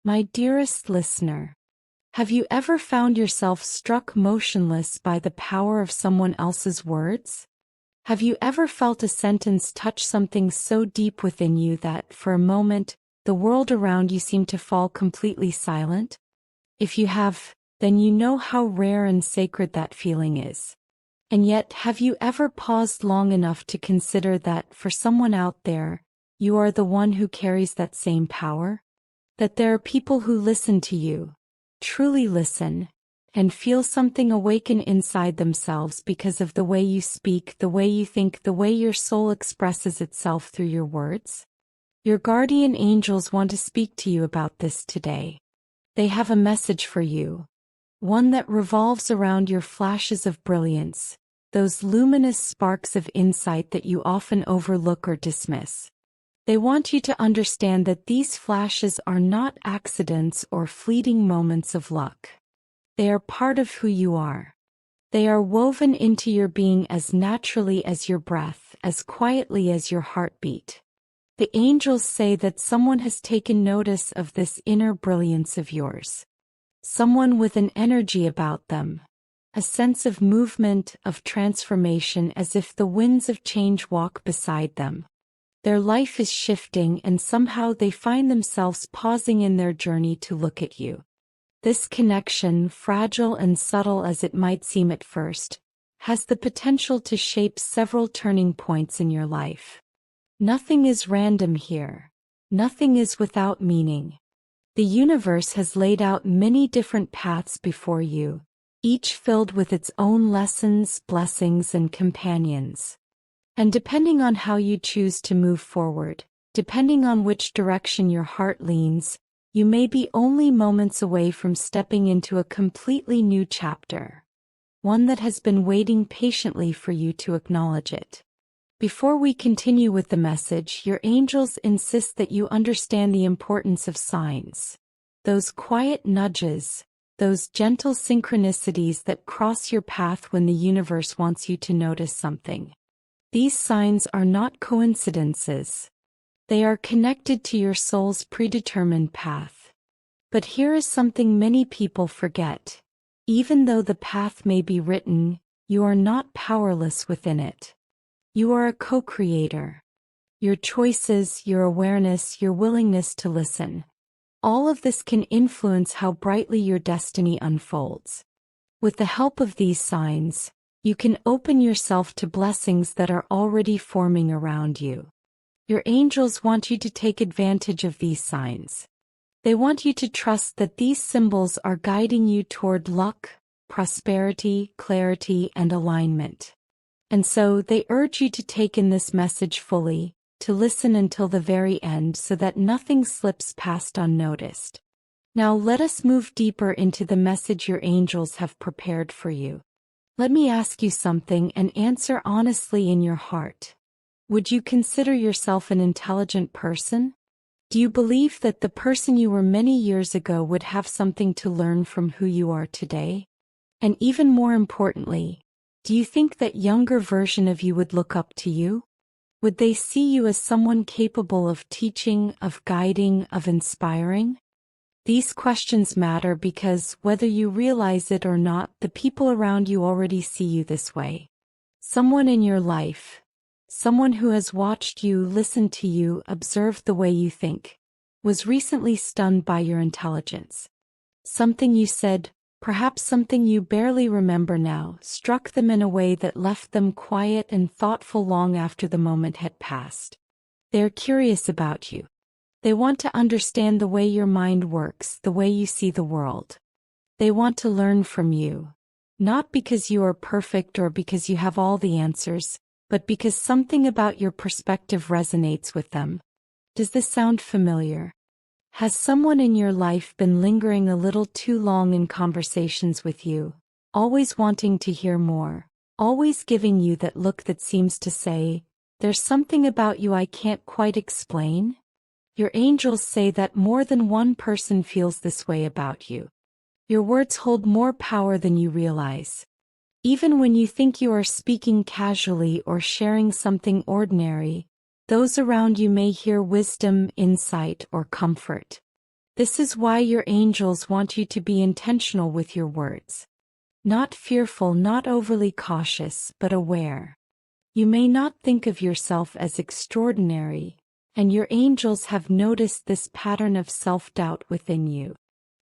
My dearest listener, have you ever found yourself struck motionless by the power of someone else's words? Have you ever felt a sentence touch something so deep within you that, for a moment, the world around you seemed to fall completely silent? If you have, then you know how rare and sacred that feeling is. And yet, have you ever paused long enough to consider that, for someone out there, you are the one who carries that same power? That there are people who listen to you, truly listen, and feel something awaken inside themselves because of the way you speak, the way you think, the way your soul expresses itself through your words? Your guardian angels want to speak to you about this today. They have a message for you, one that revolves around your flashes of brilliance, those luminous sparks of insight that you often overlook or dismiss. They want you to understand that these flashes are not accidents or fleeting moments of luck. They are part of who you are. They are woven into your being as naturally as your breath, as quietly as your heartbeat. The angels say that someone has taken notice of this inner brilliance of yours. Someone with an energy about them, a sense of movement, of transformation, as if the winds of change walk beside them. Their life is shifting and somehow they find themselves pausing in their journey to look at you. This connection, fragile and subtle as it might seem at first, has the potential to shape several turning points in your life. Nothing is random here. Nothing is without meaning. The universe has laid out many different paths before you, each filled with its own lessons, blessings, and companions. And depending on how you choose to move forward, depending on which direction your heart leans, you may be only moments away from stepping into a completely new chapter, one that has been waiting patiently for you to acknowledge it. Before we continue with the message, your angels insist that you understand the importance of signs. Those quiet nudges, those gentle synchronicities that cross your path when the universe wants you to notice something. These signs are not coincidences. They are connected to your soul's predetermined path. But here is something many people forget. Even though the path may be written, you are not powerless within it. You are a co-creator. Your choices, your awareness, your willingness to listen. All of this can influence how brightly your destiny unfolds. With the help of these signs, you can open yourself to blessings that are already forming around you. Your angels want you to take advantage of these signs. They want you to trust that these symbols are guiding you toward luck, prosperity, clarity, and alignment. And so they urge you to take in this message fully, to listen until the very end so that nothing slips past unnoticed. Now let us move deeper into the message your angels have prepared for you. Let me ask you something and answer honestly in your heart. Would you consider yourself an intelligent person? Do you believe that the person you were many years ago would have something to learn from who you are today? And even more importantly, do you think that younger version of you would look up to you? Would they see you as someone capable of teaching, of guiding, of inspiring? These questions matter because, whether you realize it or not, the people around you already see you this way. Someone in your life, someone who has watched you, listened to you, observed the way you think, was recently stunned by your intelligence. Something you said, perhaps something you barely remember now, struck them in a way that left them quiet and thoughtful long after the moment had passed. They're curious about you. They want to understand the way your mind works, the way you see the world. They want to learn from you. Not because you are perfect or because you have all the answers, but because something about your perspective resonates with them. Does this sound familiar? Has someone in your life been lingering a little too long in conversations with you, always wanting to hear more, always giving you that look that seems to say, "There's something about you I can't quite explain"? Your angels say that more than one person feels this way about you. Your words hold more power than you realize. Even when you think you are speaking casually or sharing something ordinary, those around you may hear wisdom, insight, or comfort. This is why your angels want you to be intentional with your words. Not fearful, not overly cautious, but aware. You may not think of yourself as extraordinary, and your angels have noticed this pattern of self-doubt within you.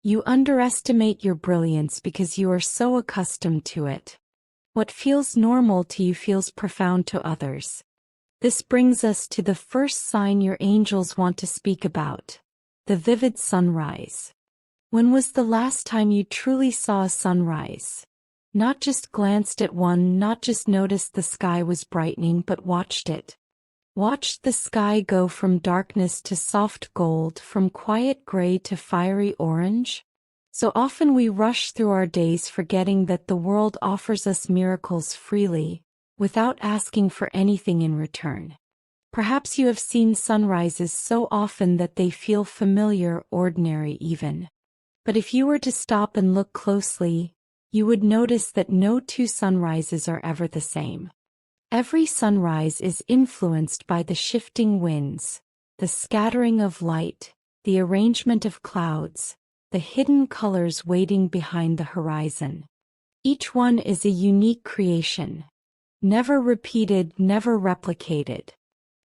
You underestimate your brilliance because you are so accustomed to it. What feels normal to you feels profound to others. This brings us to the first sign your angels want to speak about: the vivid sunrise. When was the last time you truly saw a sunrise? Not just glanced at one, not just noticed the sky was brightening, but watched it. Watched the sky go from darkness to soft gold, from quiet gray to fiery orange. So often we rush through our days forgetting that the world offers us miracles freely, without asking for anything in return. Perhaps you have seen sunrises so often that they feel familiar, ordinary even. But if you were to stop and look closely, you would notice that no two sunrises are ever the same. Every sunrise is influenced by the shifting winds, the scattering of light, the arrangement of clouds, the hidden colors waiting behind the horizon. Each one is a unique creation. Never repeated, never replicated.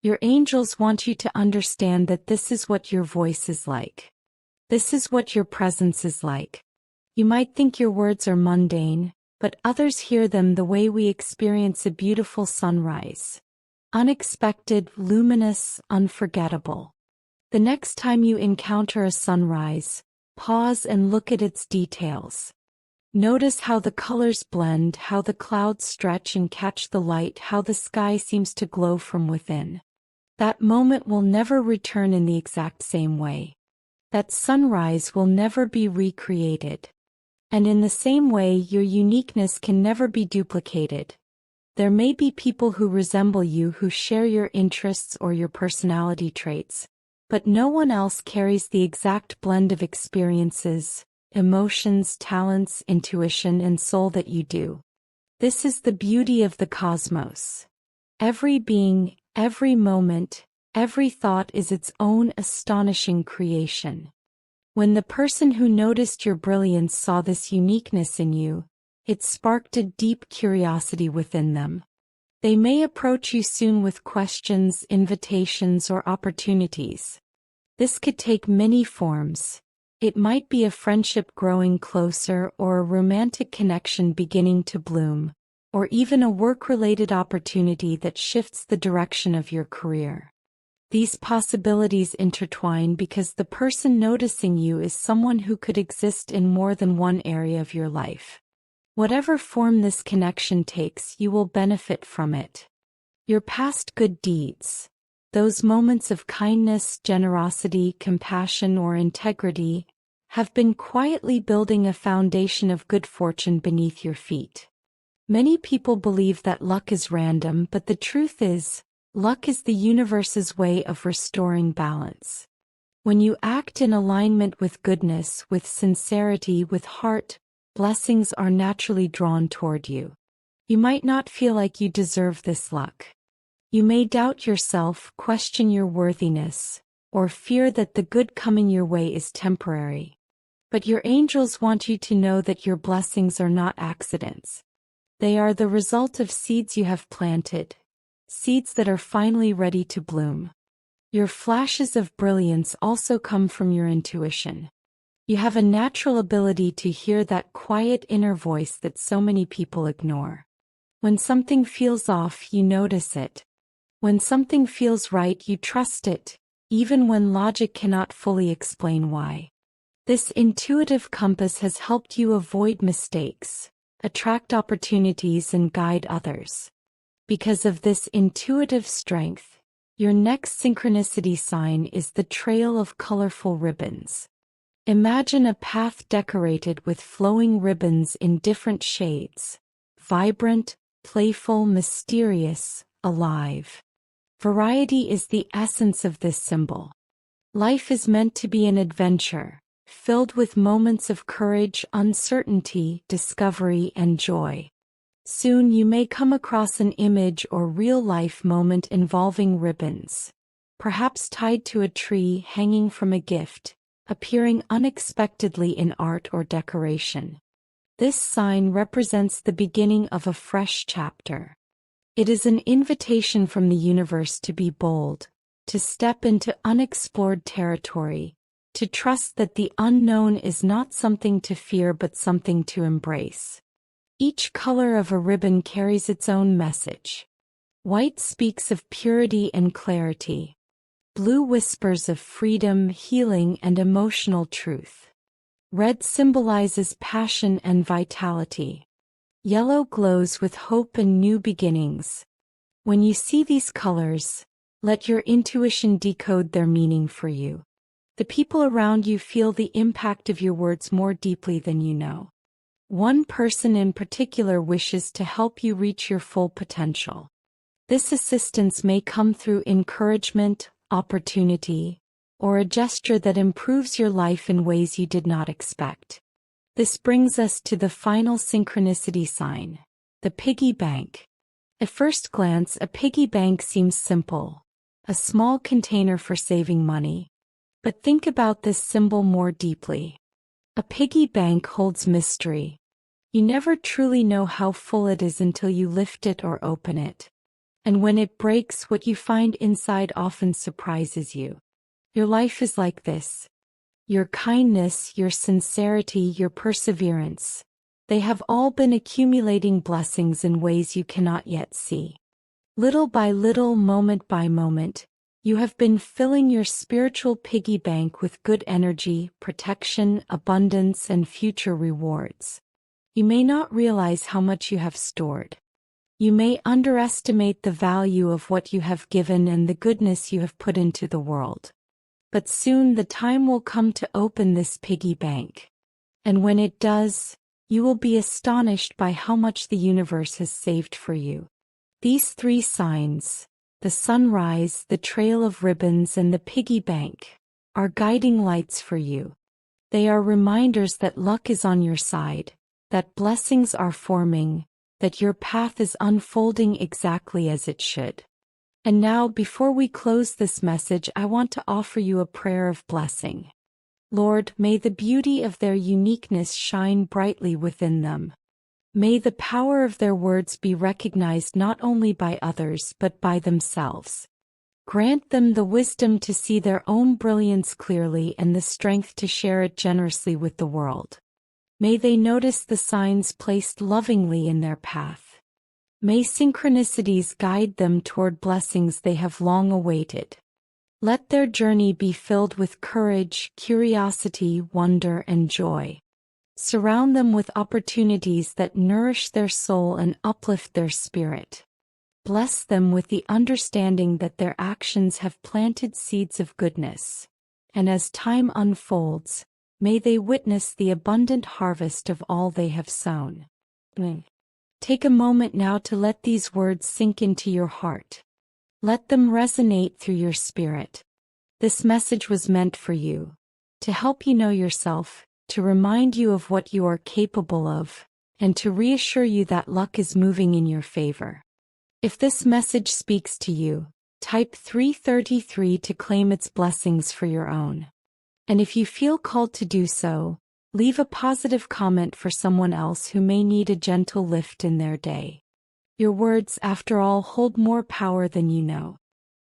Your angels want you to understand that this is what your voice is like. This is what your presence is like. You might think your words are mundane, but others hear them the way we experience a beautiful sunrise. Unexpected, luminous, unforgettable. The next time you encounter a sunrise, pause and look at its details. Notice how the colors blend, how the clouds stretch and catch the light, how the sky seems to glow from within. That moment will never return in the exact same way. That sunrise will never be recreated. And in the same way, your uniqueness can never be duplicated. There may be people who resemble you, who share your interests or your personality traits, but no one else carries the exact blend of experiences, emotions, talents, intuition, and soul that you do. This is the beauty of the cosmos. Every being, every moment, every thought is its own astonishing creation. When the person who noticed your brilliance saw this uniqueness in you, it sparked a deep curiosity within them. They may approach you soon with questions, invitations, or opportunities. This could take many forms. It might be a friendship growing closer, or a romantic connection beginning to bloom, or even a work-related opportunity that shifts the direction of your career. These possibilities intertwine because the person noticing you is someone who could exist in more than one area of your life. Whatever form this connection takes, you will benefit from it. Your past good deeds, those moments of kindness, generosity, compassion, or integrity, have been quietly building a foundation of good fortune beneath your feet. Many people believe that luck is random, but the truth is, luck is the universe's way of restoring balance. When you act in alignment with goodness, with sincerity, with heart, blessings are naturally drawn toward you. You might not feel like you deserve this luck. You may doubt yourself, question your worthiness, or fear that the good coming your way is temporary. But your angels want you to know that your blessings are not accidents. They are the result of seeds you have planted. Seeds that are finally ready to bloom. Your flashes of brilliance also come from your intuition. You have a natural ability to hear that quiet inner voice that so many people ignore. When something feels off, you notice it. When something feels right, you trust it, even when logic cannot fully explain why. This intuitive compass has helped you avoid mistakes, attract opportunities, and guide others. Because of this intuitive strength, your next synchronicity sign is the trail of colorful ribbons. Imagine a path decorated with flowing ribbons in different shades: vibrant, playful, mysterious, alive. Variety is the essence of this symbol. Life is meant to be an adventure, filled with moments of courage, uncertainty, discovery, and joy. Soon you may come across an image or real-life moment involving ribbons, perhaps tied to a tree, hanging from a gift, appearing unexpectedly in art or decoration. This sign represents the beginning of a fresh chapter. It is an invitation from the universe to be bold, to step into unexplored territory, to trust that the unknown is not something to fear but something to embrace. Each color of a ribbon carries its own message. White speaks of purity and clarity. Blue whispers of freedom, healing, and emotional truth. Red symbolizes passion and vitality. Yellow glows with hope and new beginnings. When you see these colors, let your intuition decode their meaning for you. The people around you feel the impact of your words more deeply than you know. One person in particular wishes to help you reach your full potential. This assistance may come through encouragement, opportunity, or a gesture that improves your life in ways you did not expect. This brings us to the final synchronicity sign, the piggy bank. At first glance, a piggy bank seems simple, a small container for saving money. But think about this symbol more deeply. A piggy bank holds mystery. You never truly know how full it is until you lift it or open it. And when it breaks, what you find inside often surprises you. Your life is like this. Your kindness, your sincerity, your perseverance. They have all been accumulating blessings in ways you cannot yet see. Little by little, moment by moment, you have been filling your spiritual piggy bank with good energy, protection, abundance, and future rewards. You may not realize how much you have stored. You may underestimate the value of what you have given and the goodness you have put into the world. But soon the time will come to open this piggy bank. And when it does, you will be astonished by how much the universe has saved for you. These three signs, the sunrise, the trail of ribbons, and the piggy bank, are guiding lights for you. They are reminders that luck is on your side, that blessings are forming, that your path is unfolding exactly as it should. And now, before we close this message, I want to offer you a prayer of blessing. Lord, may the beauty of their uniqueness shine brightly within them. May the power of their words be recognized not only by others but by themselves. Grant them the wisdom to see their own brilliance clearly and the strength to share it generously with the world. May they notice the signs placed lovingly in their path. May synchronicities guide them toward blessings they have long awaited. Let their journey be filled with courage, curiosity, wonder, and joy. Surround them with opportunities that nourish their soul and uplift their spirit. Bless them with the understanding that their actions have planted seeds of goodness. And as time unfolds, may they witness the abundant harvest of all they have sown. Take a moment now to let these words sink into your heart. Let them resonate through your spirit. This message was meant for you, to help you know yourself, to remind you of what you are capable of, and to reassure you that luck is moving in your favor. If this message speaks to you, type 333 to claim its blessings for your own. And if you feel called to do so, leave a positive comment for someone else who may need a gentle lift in their day. Your words, after all, hold more power than you know.